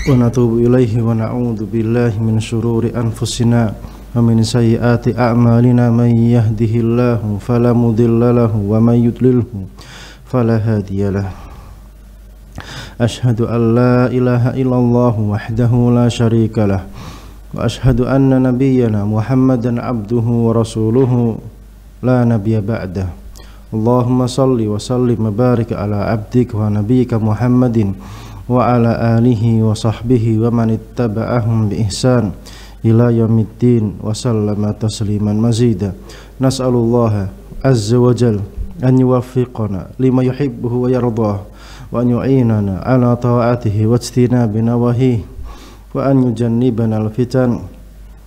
wa natubu ilaihi wa na'udzu billahi min syururi anfusina wa min sayyiati a'malina man yahdihillahu fala mudilla lahu wa may yudlilhu fala hadiyalah. Asyhadu an la ilaha illallah wahdahu la syarikalah wa asyhadu anna nabiyyana Muhammadan abduhu wa rasuluhu la nabiyya ba'dah. Allahumma salli wa sallim wa barik ala abdika wa nabiyyika Muhammadin wa ala alihi wa sahbihi wa man ittaba'ahum bi ihsan ila yaumiddin wa sallama tasliman mazida. Nas'alullaha azza wa jalla an yuwaffiqana lima yuhibbuhu wa yardah wa an yu'inana ala ta'atihi wa ijtinabi nawahihi wa an yujannibana al-fitan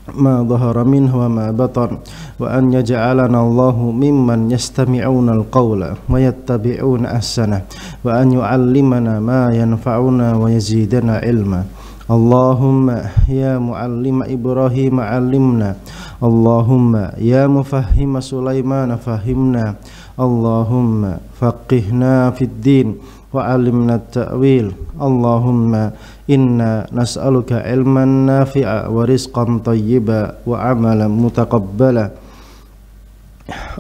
ma dhahara minhu wa ma batan wa an yaj'alana Allahu mimman yastami'una al-qawla wa yattabi'una ahsana wa an yu'allimana ma yanfa'una wa yazidana ilma. Allahumma ya mu'allima Ibrahim 'allimna, Allahumma ya mufahhima Sulaiman fahimna, Allahumma faqihna fid din wa 'allimna at-ta'wil. Allahumma inna nas'aluka ilman nafi'a wa rizqan thayyiba wa 'amalan mutaqabbala.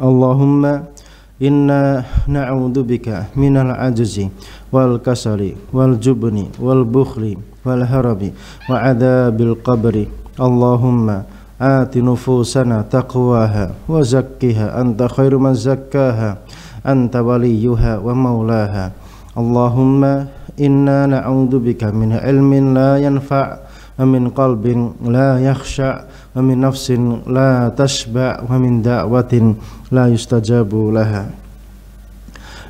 Allahumma inna na'udzubika minal ajzi wal kasali wal jubni wal bukhli wal harabi wa 'adzabil qabri. Allahumma ati nufusana taqwaha wa zakkiha anta khairu man zakkaha anta waliyuha wa maulaha. Allahumma inna na'udzubika min ilmin la yanfa' wa min qalbin la yakhsha' wa min nafsin la tashba' wa min da'watin la yustajabu laha.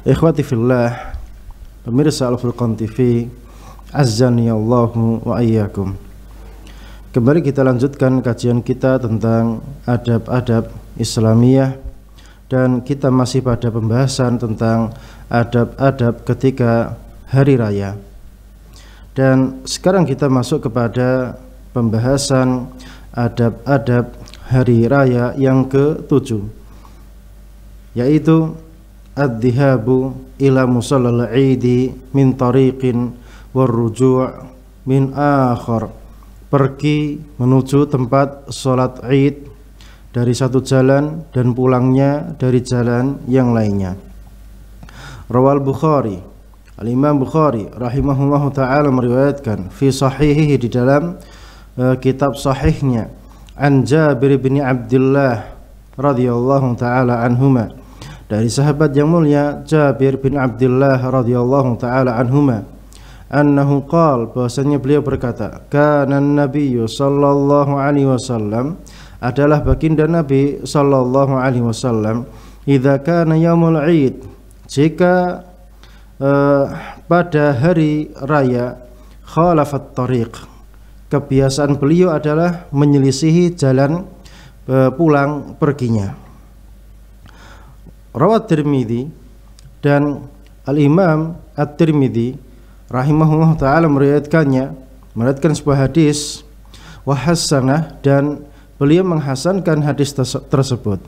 Ikhwati fillah, pemirsa Al-Furqan TV, azzani Allahu wa iyyakum. Kembali kita lanjutkan kajian kita tentang adab-adab Islamiyah, dan kita masih pada pembahasan tentang adab-adab ketika hari raya. Dan sekarang kita masuk kepada pembahasan adab-adab hari raya yang ke-7, yaitu ad-dhihabu ila musallal 'idi min tariqin war-ruju' min akhar. Pergi menuju tempat sholat Id dari satu jalan dan pulangnya dari jalan yang lainnya. Rawal Bukhari, Al-Imam Bukhari rahimahullahu ta'ala meriwayatkan fi sahihihi, di dalam kitab sahihnya, an Jabir bin Abdullah radhiyallahu ta'ala anhuma, dari sahabat yang mulia Jabir bin Abdullah radhiyallahu ta'ala anhuma, annahu qala, bahwasanya beliau berkata, kana nabiyyu sallallahu alaihi wasallam, adalah baginda Nabi sallallahu alaihi wasallam, idza kana yaumul Id, jika pada hari raya, khalafat tariq, kebiasaan beliau adalah menyelisihi jalan pulang perginya. Rawat Tirmidzi, dan Al-Imam At-Tirmidzi rahimahullah ta'ala meriwayatkan sebuah hadis, wa hasanah, dan beliau menghasankan hadis tersebut.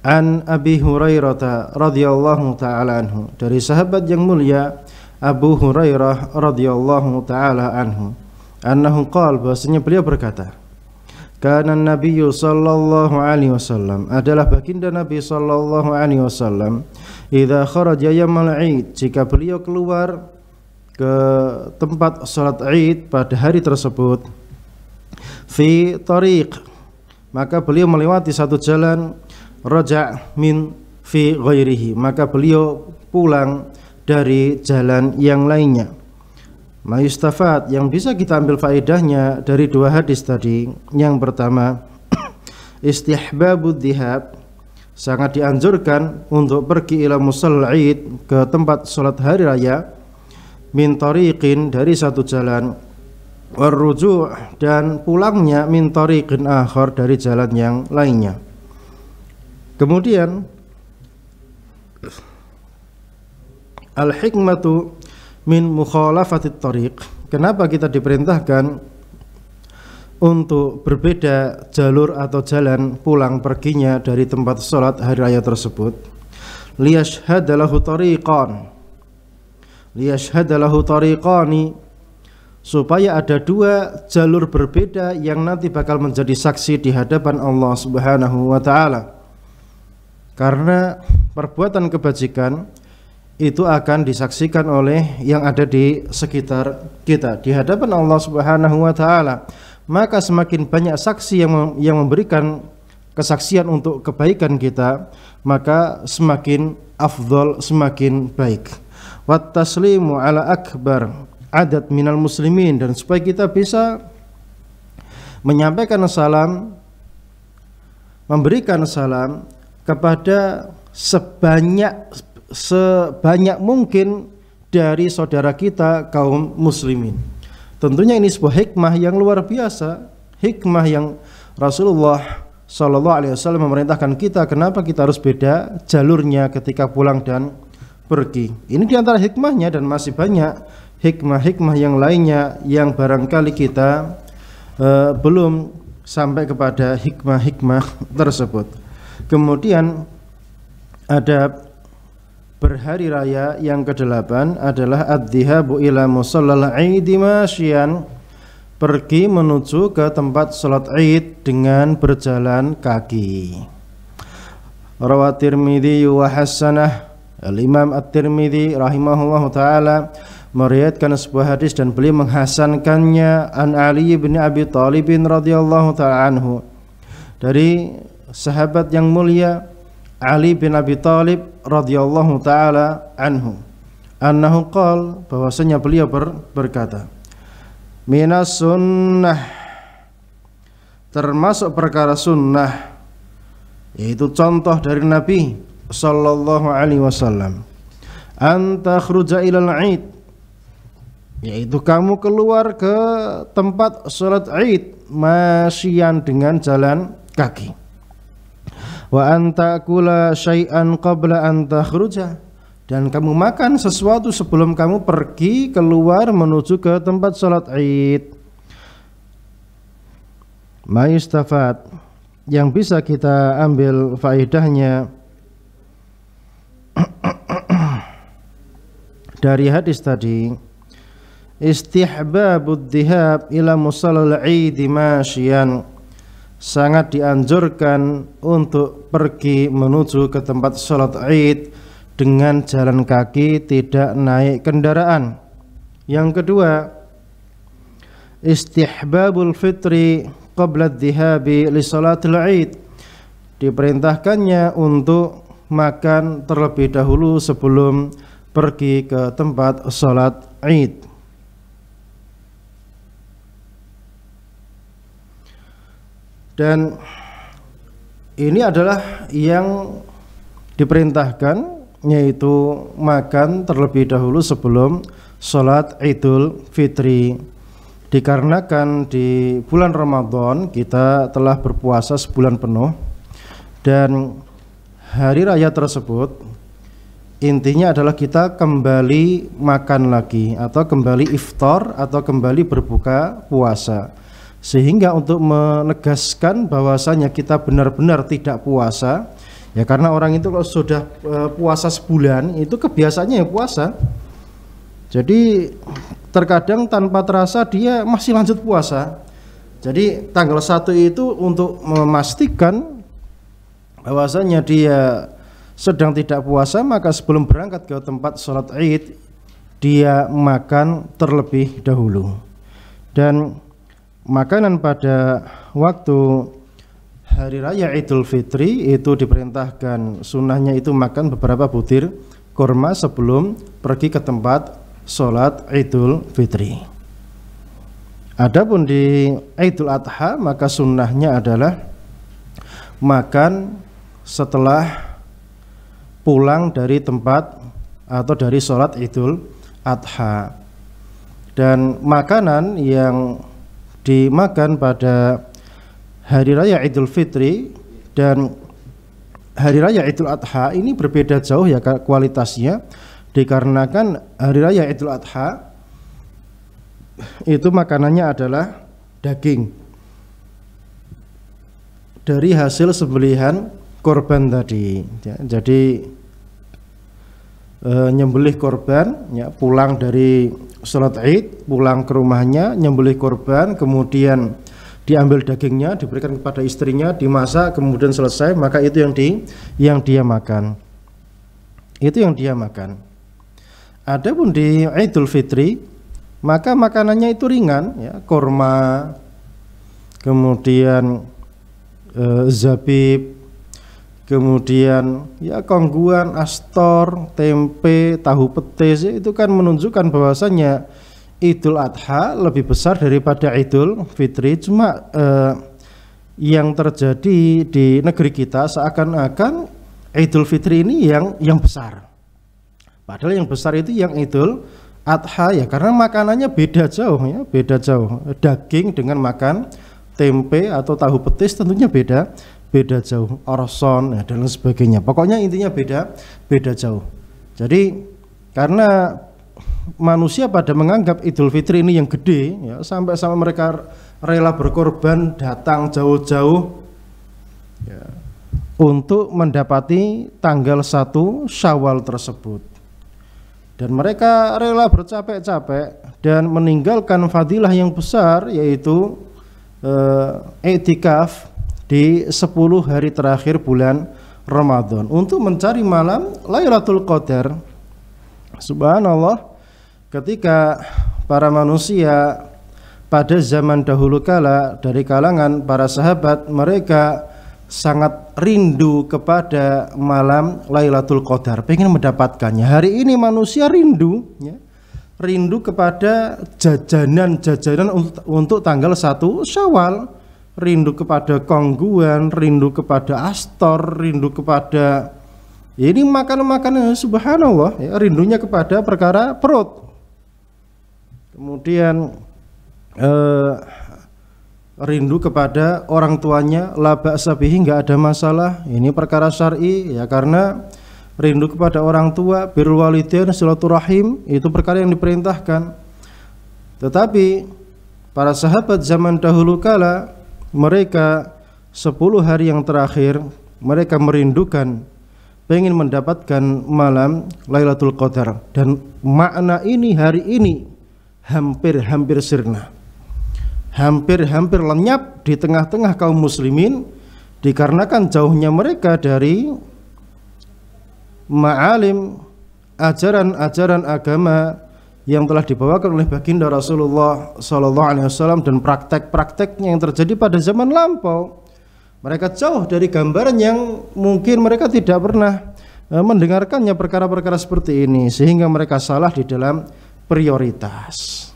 An Abi Hurairah radhiyallahu ta'ala anhu, dari sahabat yang mulia Abu Hurairah radhiyallahu ta'ala anhu, annahu qala, bahwasanya beliau berkata, kana nabiyyu sallallahu alaihi wasallam, adalah baginda Nabi sallallahu alaihi wasallam, idza kharaja yaumul Id, jika beliau keluar ke tempat salat Id pada hari tersebut, fi tariq, maka beliau melewati satu jalan, raja' min fi ghairihi, maka beliau pulang dari jalan yang lainnya. Mayustafat, yang bisa kita ambil faedahnya dari dua hadis tadi. Yang pertama, istihbabud dhihab, sangat dianjurkan untuk pergi ila musalla Id, ke tempat salat hari raya, min tariqin, dari satu jalan, warruju', dan pulangnya min tariqin akhar, dari jalan yang lainnya. Kemudian al-hikmatu min mukhalafatit tariq, kenapa kita diperintahkan untuk berbeda jalur atau jalan pulang perginya dari tempat sholat hari raya tersebut. Liyashhada lahu tariqan, liyashhada lahu tariqani, supaya ada dua jalur berbeda yang nanti bakal menjadi saksi di hadapan Allah Subhanahu wa taala. Karena perbuatan kebajikan itu akan disaksikan oleh yang ada di sekitar kita di hadapan Allah Subhanahu wa taala. Maka semakin banyak saksi yang memberikan kesaksian untuk kebaikan kita, maka semakin afdol, semakin baik. Wat taslimu ala akbar adat minal muslimin, dan supaya kita bisa menyampaikan salam, memberikan salam kepada sebanyak mungkin dari saudara kita kaum muslimin. Tentunya ini sebuah hikmah yang luar biasa, hikmah yang Rasulullah Shallallahu Alaihi Wasallam memerintahkan kita. Kenapa kita harus beda jalurnya ketika pulang dan pergi? Ini diantara hikmahnya, dan masih banyak hikmah-hikmah yang lainnya yang barangkali kita belum sampai kepada hikmah-hikmah tersebut. Kemudian ada berhari raya yang ke-8 adalah ad-dhihabu ila musallal 'idi masyian, pergi menuju ke tempat salat Id dengan berjalan kaki. Rawat Tirmidzi wa hasanah, Al-Imam At-Tirmidzi rahimahullahu taala meriwayatkan sebuah hadis dan beliau menghasankannya an Ali bin Abi Thalib radhiyallahu taala anhu, dari sahabat yang mulia Ali bin Abi Thalib radhiyallahu taala anhu, annahu qala, bahwasanya beliau berkata, minas sunnah, termasuk perkara sunnah, yaitu contoh dari Nabi sallallahu alaihi wasallam, anta khruja ilal Id, yaitu kamu keluar ke tempat salat Id masyian, dengan jalan kaki. Wa anta kula syai'an qabla an takhruja, dan kamu makan sesuatu sebelum kamu pergi keluar menuju ke tempat salat Id. Ma yustafad, yang bisa kita ambil faedahnya dari hadis tadi, istihbabud dhihab ila musallal Id masyian, sangat dianjurkan untuk pergi menuju ke tempat salat Id dengan jalan kaki, tidak naik kendaraan. Yang kedua, istihbabul fitri qabla adh-dhihabi li salatil Id, diperintahkannya untuk makan terlebih dahulu sebelum pergi ke tempat salat Id. Dan ini adalah yang diperintahkan, yaitu makan terlebih dahulu sebelum sholat Idul Fitri. Dikarenakan di bulan Ramadan kita telah berpuasa sebulan penuh, dan hari raya tersebut intinya adalah kita kembali makan lagi, atau kembali iftar, atau kembali berbuka puasa. Sehingga untuk menegaskan bahwasanya kita benar-benar tidak puasa, ya karena orang itu kalau sudah puasa sebulan itu kebiasaannya ya puasa. Jadi terkadang tanpa terasa dia masih lanjut puasa. Jadi tanggal 1 itu untuk memastikan bahwasanya dia sedang tidak puasa, maka sebelum berangkat ke tempat sholat Id dia makan terlebih dahulu. Dan makanan pada waktu hari raya Idul Fitri itu diperintahkan, sunnahnya itu makan beberapa butir kurma sebelum pergi ke tempat sholat Idul Fitri. Adapun di Idul Adha, maka sunnahnya adalah makan setelah pulang dari tempat atau dari sholat Idul Adha. Dan makanan yang dimakan pada hari raya Idul Fitri dan hari raya Idul Adha ini berbeda jauh ya kualitasnya, dikarenakan hari raya Idul Adha itu makanannya adalah daging dari hasil sembelihan korban tadi. Jadi nyembelih korban, ya, pulang dari sholat Id, pulang ke rumahnya, nyembelih korban, kemudian diambil dagingnya, diberikan kepada istrinya, dimasak, kemudian selesai, maka itu yang dia makan. Itu yang dia makan. Adapun di Idul Fitri, maka makanannya itu ringan, ya, korma, kemudian zabib, kemudian ya kongguan, astor, tempe, tahu petis, itu kan menunjukkan bahwasannya Idul Adha lebih besar daripada Idul Fitri. Cuma yang terjadi di negeri kita seakan-akan Idul Fitri ini yang besar. Padahal yang besar itu yang Idul Adha, ya, karena makanannya beda jauh, ya, beda jauh. Daging dengan makan tempe atau tahu petis tentunya beda jauh, orson, ya, dan lain sebagainya. Pokoknya intinya beda jauh. Jadi karena manusia pada menganggap Idul Fitri ini yang gede, ya, sampai mereka rela berkorban datang jauh-jauh, ya, untuk mendapati tanggal 1 Syawal tersebut. Dan mereka rela bercapek-capek dan meninggalkan fadilah yang besar, yaitu i'tikaf di 10 hari terakhir bulan Ramadan untuk mencari malam Lailatul Qadar. Subhanallah, ketika para manusia pada zaman dahulu kala dari kalangan para sahabat, mereka sangat rindu kepada malam Lailatul Qadar, pengen mendapatkannya. Hari ini manusia rindu, ya, rindu kepada jajanan untuk tanggal 1 Syawal, rindu kepada kongguan, rindu kepada astor, rindu kepada ini makanan-makanan, subhanallah, ya, rindunya kepada perkara perut. Kemudian rindu kepada orang tuanya, la ba'sa bihi, enggak ada masalah, ini perkara syar'i, ya, karena rindu kepada orang tua, birrul walidain, silaturahim, itu perkara yang diperintahkan. Tetapi para sahabat zaman dahulu kala, mereka 10 hari yang terakhir mereka merindukan, pengen mendapatkan malam Lailatul Qadar. Dan makna ini hari ini hampir sirna, hampir lenyap di tengah-tengah kaum muslimin, dikarenakan jauhnya mereka dari ma'alim, ajaran-ajaran agama yang telah dibawakan oleh baginda Rasulullah SAW dan praktek-prakteknya yang terjadi pada zaman lampau. Mereka jauh dari gambaran yang mungkin mereka tidak pernah mendengarkannya, perkara-perkara seperti ini, sehingga mereka salah di dalam prioritas.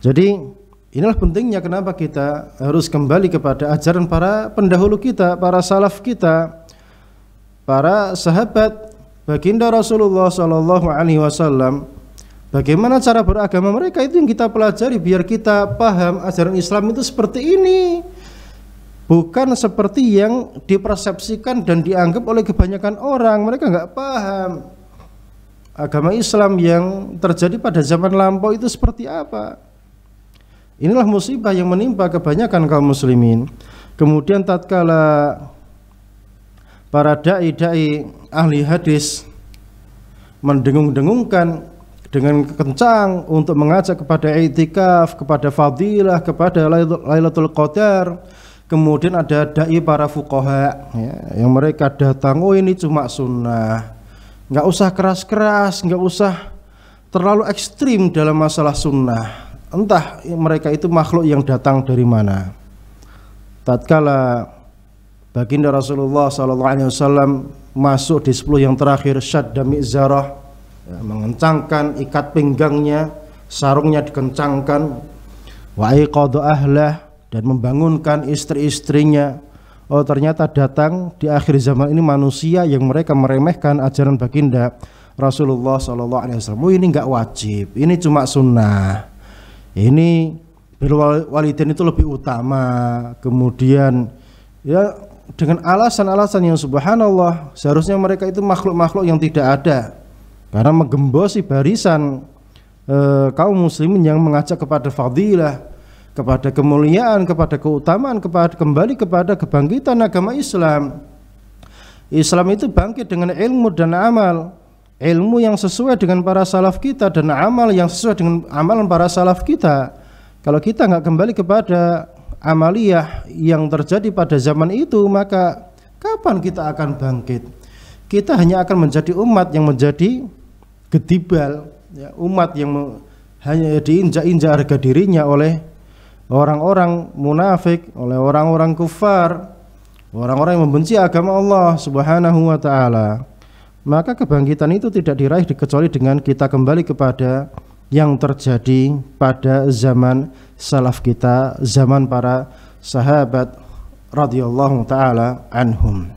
Jadi inilah pentingnya kenapa kita harus kembali kepada ajaran para pendahulu kita, para salaf kita, para sahabat baginda Rasulullah SAW. Bagaimana cara beragama mereka, itu yang kita pelajari biar kita paham ajaran Islam itu seperti ini, bukan seperti yang dipersepsikan dan dianggap oleh kebanyakan orang. Mereka nggak paham agama Islam yang terjadi pada zaman lampau itu seperti apa. Inilah musibah yang menimpa kebanyakan kaum muslimin. Kemudian tatkala para dai-dai ahli hadis mendengung-dengungkan dengan kencang untuk mengajak kepada i'tikaf, kepada fadilah, kepada Lailatul Qadar. Kemudian ada dai para fuqaha, ya, yang mereka datang, oh ini cuma sunnah, nggak usah keras-keras, nggak usah terlalu ekstrim dalam masalah sunnah. Entah mereka itu makhluk yang datang dari mana. Tatkala baginda Rasulullah SAW masuk di 10 yang terakhir, syadda mi'zarah, ya, mengencangkan ikat pinggangnya, sarungnya dikencangkan, wa aiqadha ahlah, dan membangunkan istri-istrinya. Oh, ternyata datang di akhir zaman ini manusia yang mereka meremehkan ajaran baginda Rasulullah SAW. Oh, ini enggak wajib, ini cuma sunnah, ini birrul walidain itu lebih utama. Kemudian ya dengan alasan-alasan yang subhanallah, seharusnya mereka itu makhluk-makhluk yang tidak ada, karena menggembosi barisan kaum muslimin yang mengajak kepada fadilah, kepada kemuliaan, kepada keutamaan, kembali kepada kebangkitan agama Islam. Islam itu bangkit dengan ilmu dan amal, ilmu yang sesuai dengan para salaf kita dan amal yang sesuai dengan amalan para salaf kita. Kalau kita nggak kembali kepada amaliyah yang terjadi pada zaman itu, maka kapan kita akan bangkit? Kita hanya akan menjadi umat yang menjadi gedibal, ya, umat yang hanya diinjak-injak harga dirinya oleh orang-orang munafik, oleh orang-orang kufar, orang-orang yang membenci agama Allah Subhanahu wa taala. Maka kebangkitan itu tidak diraih kecuali dengan kita kembali kepada yang terjadi pada zaman salaf kita, zaman para sahabat radhiyallahu taala anhum.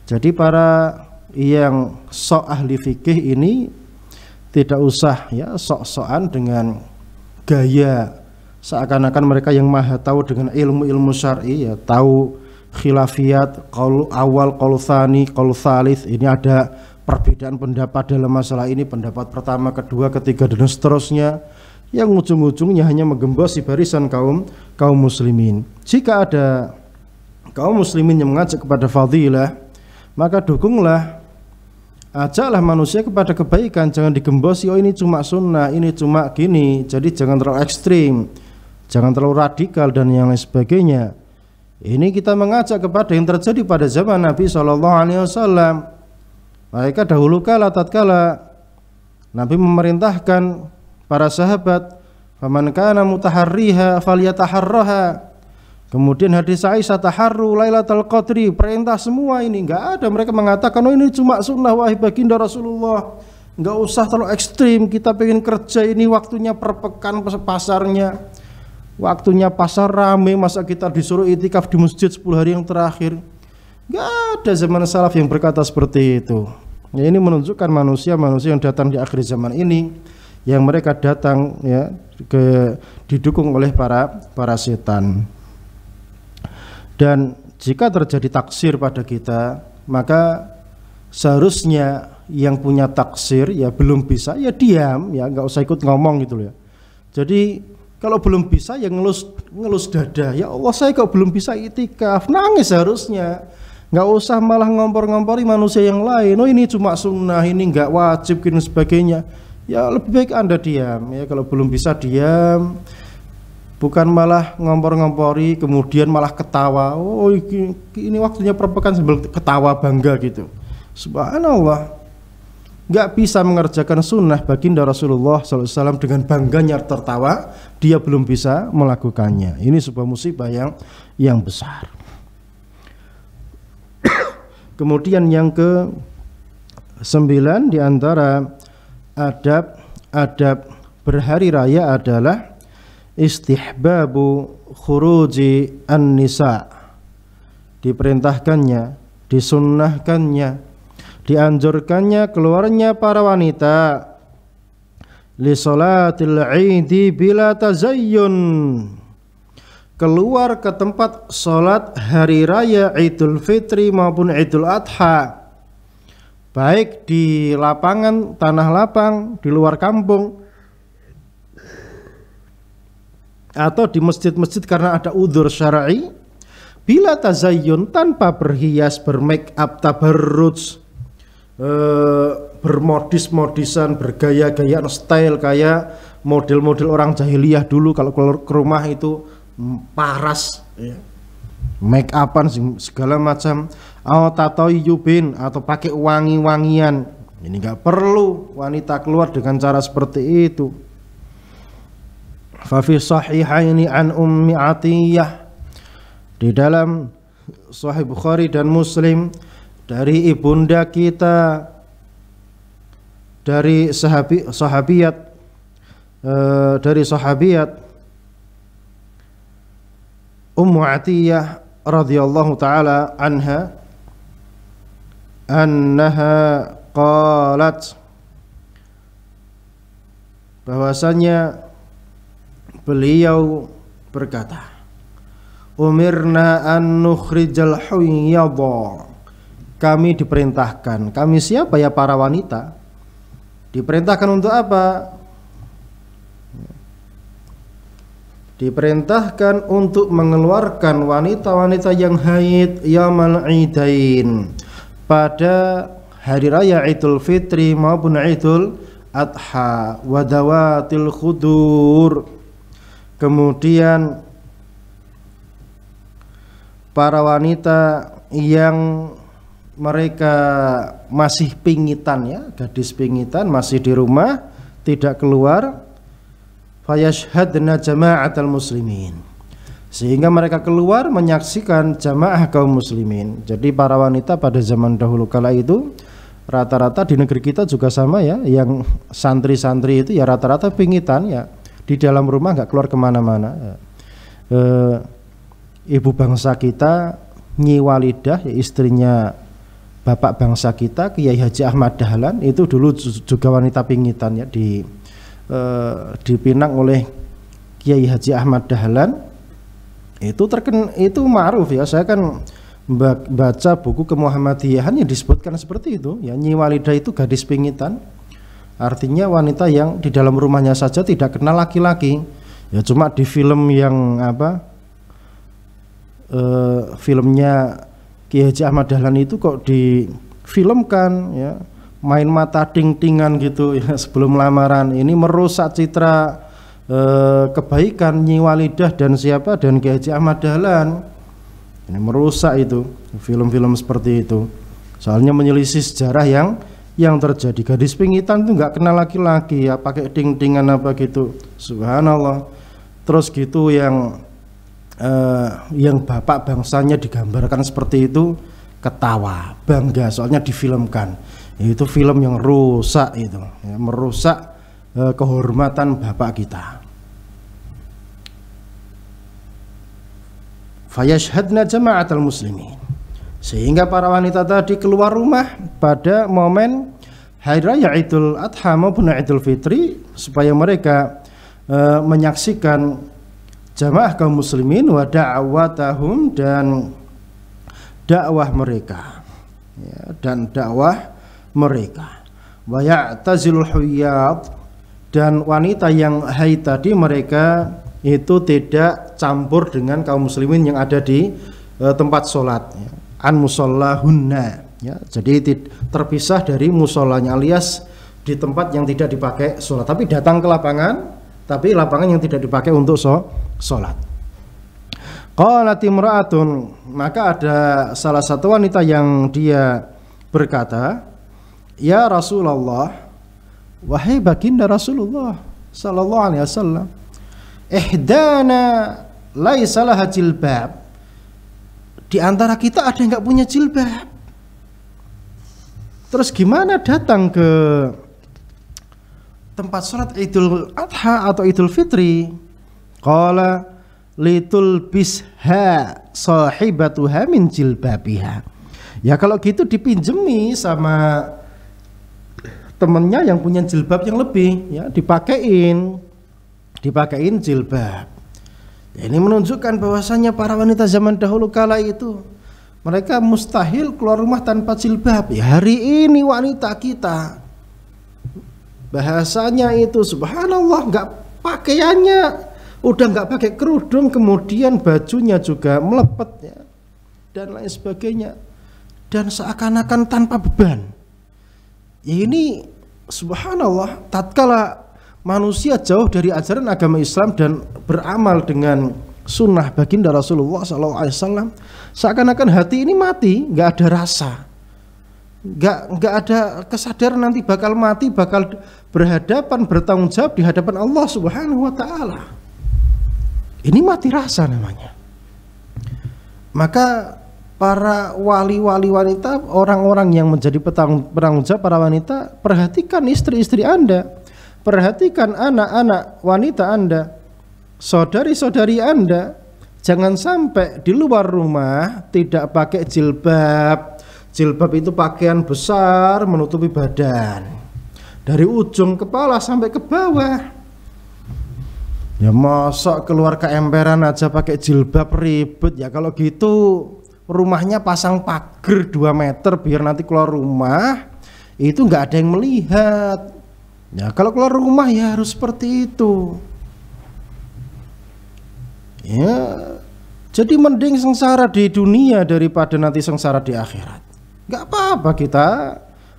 Jadi para yang sok ahli fikih ini tidak usah ya sok-sokan dengan gaya seakan-akan mereka yang maha tahu dengan ilmu-ilmu syar'i, ya, tahu khilafiyat, qaul awal, qaul tsani, qaul tsalits. Ini ada perbedaan pendapat dalam masalah ini, pendapat pertama, kedua, ketiga dan seterusnya, yang ujung-ujungnya hanya menggembosi barisan kaum muslimin. Jika ada kaum muslimin yang mengajak kepada fadilah, maka dukunglah, ajaklah manusia kepada kebaikan, jangan digembosi, oh ini cuma sunnah, ini cuma gini. Jadi jangan terlalu ekstrim, jangan terlalu radikal dan yang lain sebagainya. Ini kita mengajak kepada yang terjadi pada zaman Nabi SAW. Mereka dahulu kala tatkala Nabi memerintahkan para sahabat, faman kana mutaharriha falyataharraha. Kemudian hadis Aisyah, taharru lailatul qadri, perintah semua ini. Enggak ada mereka mengatakan oh ini cuma sunnah wahai baginda Rasulullah, enggak usah terlalu ekstrim, kita pengen kerja, ini waktunya perpekan pasarnya, waktunya pasar rame, masa kita disuruh itikaf di masjid 10 hari yang terakhir. Enggak ada zaman salaf yang berkata seperti itu. Ya, ini menunjukkan manusia-manusia yang datang di akhir zaman ini, yang mereka datang ya didukung oleh para setan. Dan jika terjadi taksir pada kita, maka seharusnya yang punya taksir ya belum bisa ya diam, ya nggak usah ikut ngomong gitu ya. Jadi kalau belum bisa ya ngelus dada, ya Allah saya kok belum bisa itikaf, nangis harusnya. Nggak usah malah ngompor-ngompori manusia yang lain, oh ini cuma sunnah, ini nggak wajib dan sebagainya. Ya lebih baik Anda diam ya, kalau belum bisa diam. Bukan malah ngompor-ngompori kemudian malah ketawa. Oh ini waktunya perpekan sambil ketawa bangga gitu. Subhanallah. Gak bisa mengerjakan sunnah baginda Rasulullah SAW dengan bangganya tertawa. Dia belum bisa melakukannya. Ini sebuah musibah yang besar. Kemudian yang ke-9 diantara adab berhari raya adalah istihbabu khuruji an-nisa, diperintahkannya, disunnahkannya, dianjurkannya keluarnya para wanita li sholatil idi bila tazayyun, keluar ke tempat sholat hari raya Idul Fitri maupun Idul Adha, baik di lapangan, tanah lapang, di luar kampung, atau di masjid-masjid karena ada udzur syar'i, bila tazayyun, tanpa berhias, bermake up, tabarruj, bermodis-modisan, bergaya-gayaan style kayak model-model orang jahiliyah dulu. Kalau keluar ke rumah itu paras ya, make upan segala macam, tatoyubin, atau pakai wangi-wangian. Ini nggak perlu wanita keluar dengan cara seperti itu. Fa fi sahihaini an Ummi Atiyah, di dalam Sahih Bukhari dan Muslim dari ibunda kita, dari sahabiyat Ummu Atiyah radhiyallahu taala anha, annaha qalat, bahwasanya beliau berkata, umirna an nukhrijal huyyadha, kami diperintahkan, kami siapa ya, para wanita, diperintahkan untuk apa? Diperintahkan untuk mengeluarkan wanita-wanita yang haid yaumul idain, pada hari raya Idul Fitri maupun Idul Adha wa dawatil khudur. Kemudian para wanita yang mereka masih pingitan, ya, gadis pingitan masih di rumah tidak keluar, fayashhadna jama'atal muslimin, sehingga mereka keluar menyaksikan jamaah kaum muslimin. Jadi para wanita pada zaman dahulu kala itu rata-rata di negeri kita juga sama, ya, yang santri-santri itu ya rata-rata pingitan, ya, di dalam rumah nggak keluar kemana-mana, ya. Ibu bangsa kita Nyi Walidah, ya, istrinya bapak bangsa kita Kiai Haji Ahmad Dahlan, itu dulu juga wanita pingitan, ya, dipinang oleh Kiai Haji Ahmad Dahlan. Itu itu ma'ruf, ya, saya kan baca buku kemuhammadiyahan yang disebutkan seperti itu, ya. Nyi Walidah itu gadis pingitan, artinya wanita yang di dalam rumahnya saja tidak kenal laki-laki, ya, cuma di film yang filmnya Kiai Haji Ahmad Dahlan itu kok difilmkan, ya, main mata ting-tingan gitu, ya, sebelum lamaran. Ini merusak citra kebaikan Nyi Walidah dan siapa, dan Kiai Haji Ahmad Dahlan. Ini merusak itu film-film seperti itu, soalnya menyelisih sejarah yang terjadi. Gadis pingitan itu nggak kenal laki-laki, ya, pakai ting-tingan apa gitu, subhanallah. Terus gitu yang bapak bangsanya digambarkan seperti itu, ketawa bangga soalnya difilmkan. Itu film yang rusak itu, ya, merusak kehormatan bapak kita. Fayashhadna jama'atal muslimin, sehingga para wanita tadi keluar rumah pada momen hari raya Idul Adha maupun Idul Fitri supaya mereka menyaksikan jamaah kaum muslimin wa da'watahum, dan dakwah mereka, ya, dan dakwah mereka. Wa ya'tazilul huyyad, dan wanita yang haid tadi mereka itu tidak campur dengan kaum muslimin yang ada di tempat sholat, ya. An musallahunna, ya, jadi terpisah dari musolanya, alias di tempat yang tidak dipakai sholat, tapi datang ke lapangan, tapi lapangan yang tidak dipakai untuk sholat. Qalat imra'atun, maka ada salah satu wanita yang dia berkata, ya Rasulullah, wahai baginda Rasulullah sallallahu alaihi wasallam, ihdana laisa laha jilbab, di antara kita ada yang nggak punya jilbab, terus gimana datang ke tempat sholat Idul Adha atau Idul Fitri? Qala litulbisha sahibatuha min jilbabiha, ya kalau gitu dipinjemi sama temennya yang punya jilbab yang lebih, ya, dipakein jilbab. Ya, ini menunjukkan bahwasanya para wanita zaman dahulu kala itu mereka mustahil keluar rumah tanpa jilbab. Ya, hari ini wanita kita bahasanya itu subhanallah, nggak pakaiannya udah nggak pakai kerudung, kemudian bajunya juga melepet, ya, dan lain sebagainya, dan seakan-akan tanpa beban. Ya, ini subhanallah, tatkala manusia jauh dari ajaran agama Islam dan beramal dengan sunnah baginda Rasulullah SAW, seakan-akan hati ini mati, nggak ada rasa, nggak ada kesadaran nanti bakal mati, bakal berhadapan, bertanggung jawab di hadapan Allah Subhanahu wa Ta'ala. Ini mati rasa namanya. Maka para wali-wali wanita, orang-orang yang menjadi penanggung jawab para wanita, perhatikan istri-istri Anda, perhatikan anak-anak wanita Anda, saudari-saudari Anda, jangan sampai di luar rumah tidak pakai jilbab. Jilbab itu pakaian besar menutupi badan dari ujung kepala sampai ke bawah. Ya, masa keluar ke emperan aja pakai jilbab, ribet ya. Kalau gitu rumahnya pasang pagar 2 meter biar nanti keluar rumah itu nggak ada yang melihat. Ya, kalau keluar rumah ya harus seperti itu. Ya, jadi mending sengsara di dunia daripada nanti sengsara di akhirat. Nggak apa-apa kita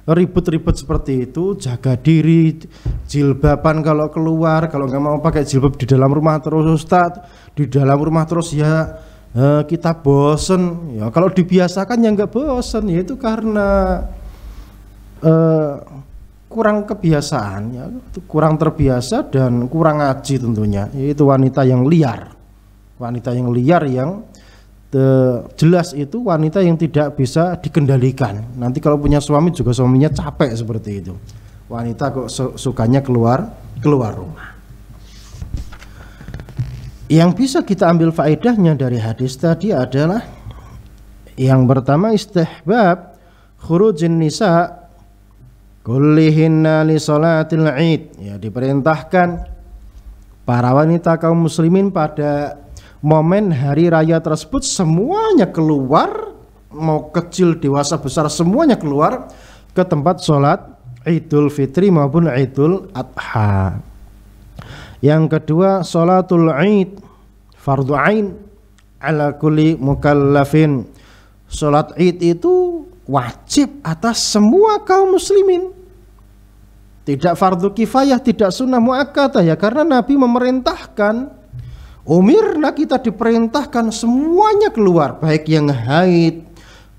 ribut-ribut seperti itu, jaga diri, jilbaban kalau keluar, kalau nggak mau pakai jilbab di dalam rumah terus Ustadz, di dalam rumah terus ya kita bosen. Ya kalau dibiasakan ya nggak bosen, ya itu karena kurang kebiasaan, ya, kurang terbiasa dan kurang ngaji tentunya. Itu wanita yang liar yang jelas itu wanita yang tidak bisa dikendalikan. Nanti kalau punya suami juga suaminya capek seperti itu. Wanita kok sukanya keluar rumah. Yang bisa kita ambil faedahnya dari hadis tadi adalah yang pertama, istihbab khurujin nisa kullihinna li salatil id. Ya, diperintahkan para wanita kaum muslimin pada momen hari raya tersebut semuanya keluar, mau kecil dewasa besar semuanya keluar ke tempat sholat Idul Fitri maupun Idul Adha. Yang kedua, sholatul Id fardhu ain ala kulli mukallafin. Sholat Id itu wajib atas semua kaum muslimin, tidak fardu kifayah, tidak sunnah muakkadah, ya karena Nabi memerintahkan. Umirna, kita diperintahkan semuanya keluar, baik yang haid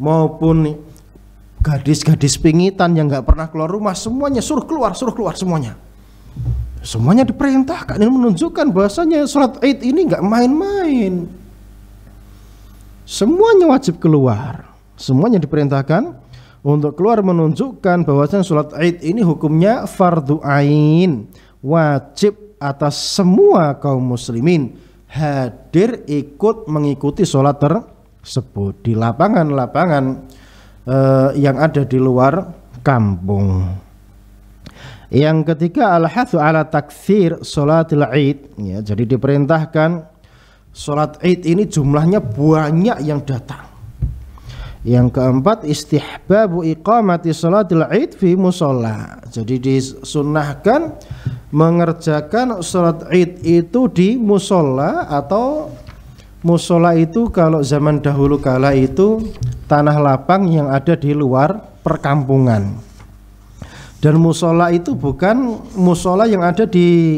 maupun gadis-gadis pingitan yang nggak pernah keluar rumah, semuanya suruh keluar semuanya diperintahkan. Ini menunjukkan bahwasanya sholat Id ini nggak main-main, semuanya wajib keluar, semuanya diperintahkan untuk keluar, menunjukkan bahwasanya sholat Id ini hukumnya fardu ain, wajib atas semua kaum muslimin hadir ikut mengikuti sholat tersebut di lapangan-lapangan yang ada di luar kampung. Yang ketiga, al-hathu ala takthir sholatil Id, ya, jadi diperintahkan sholat Id ini jumlahnya banyak yang datang. Yang keempat, istihbabu iqamati sholatil Id fi musholla, jadi disunnahkan mengerjakan sholat Id itu di musola, atau musola itu kalau zaman dahulu kala itu tanah lapang yang ada di luar perkampungan. Dan musola itu bukan musola yang ada di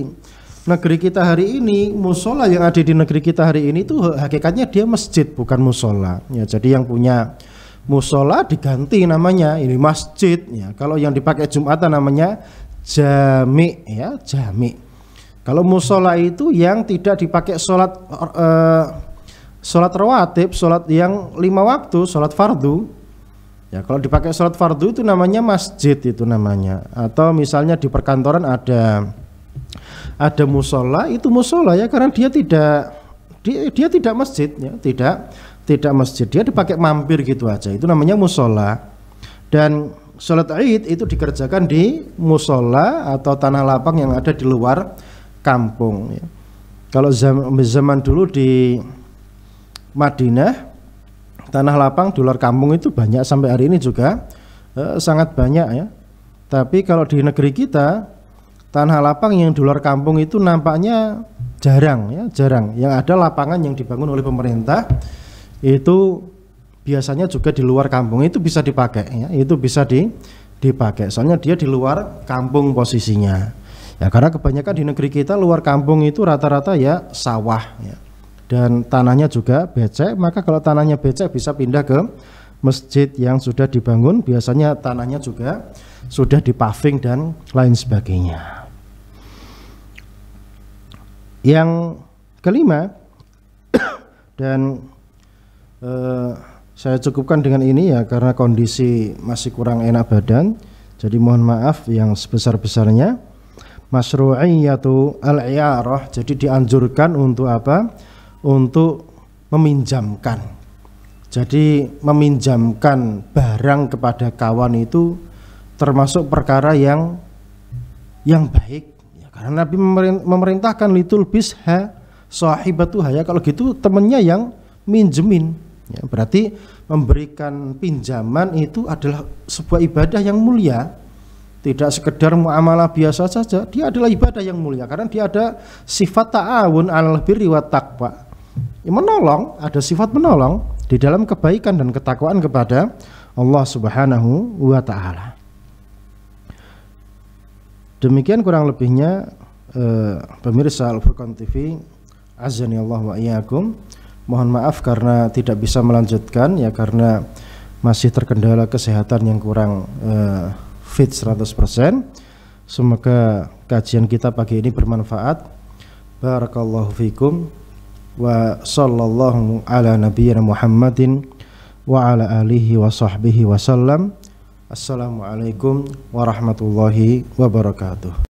negeri kita hari ini. Musola yang ada di negeri kita hari ini itu hakikatnya dia masjid, bukan musola. Ya, jadi yang punya musola diganti namanya, ini masjid. Ya, kalau yang dipakai Jumatan namanya jami, ya jami. Kalau musola itu yang tidak dipakai sholat rawatib, sholat yang 5 waktu, sholat fardu. Ya, kalau dipakai sholat fardu itu namanya masjid, itu namanya. Atau misalnya di perkantoran ada musola, itu musola ya karena dia tidak masjid, ya tidak masjid, dia dipakai mampir gitu aja, itu namanya musola. Dan sholat Id itu dikerjakan di musola atau tanah lapang yang ada di luar kampung, ya. Kalau zaman dulu di Madinah, tanah lapang di luar kampung itu banyak, sampai hari ini juga sangat banyak, ya. Tapi kalau di negeri kita, tanah lapang yang di luar kampung itu nampaknya jarang, ya jarang. Yang ada lapangan yang dibangun oleh pemerintah itu biasanya juga di luar kampung, itu bisa dipakai, ya, itu bisa dipakai. Soalnya dia di luar kampung posisinya. Ya karena kebanyakan di negeri kita luar kampung itu rata-rata ya sawah, ya. Dan tanahnya juga becek, maka kalau tanahnya becek bisa pindah ke masjid yang sudah dibangun, biasanya tanahnya juga sudah dipaving dan lain sebagainya. Yang kelima, dan saya cukupkan dengan ini ya karena kondisi masih kurang enak badan, jadi mohon maaf yang sebesar-besarnya. Masyru'iyatu al-i'arah, jadi dianjurkan untuk apa? Untuk meminjamkan. Jadi meminjamkan barang kepada kawan itu termasuk perkara yang baik, ya, karena Nabi memerintahkan litul bisha sahibatuha, ya kalau gitu temennya yang minjemin. Ya, berarti memberikan pinjaman itu adalah sebuah ibadah yang mulia, tidak sekedar muamalah biasa saja. Dia adalah ibadah yang mulia karena dia ada sifat ta'awun 'alal birri wat taqwa, menolong, ada sifat menolong di dalam kebaikan dan ketakwaan kepada Allah Subhanahu wa ta'ala. Demikian kurang lebihnya pemirsa Al-Furqan TV, azani Allah wa iyyakum. Mohon maaf karena tidak bisa melanjutkan ya, karena masih terkendala kesehatan yang kurang fit 100%. Semoga kajian kita pagi ini bermanfaat. Barakallahu fikum wa sallallahu ala nabiyyina Muhammadin wa ala alihi wa sahbihi wa sallam. Assalamualaikum warahmatullahi wabarakatuh.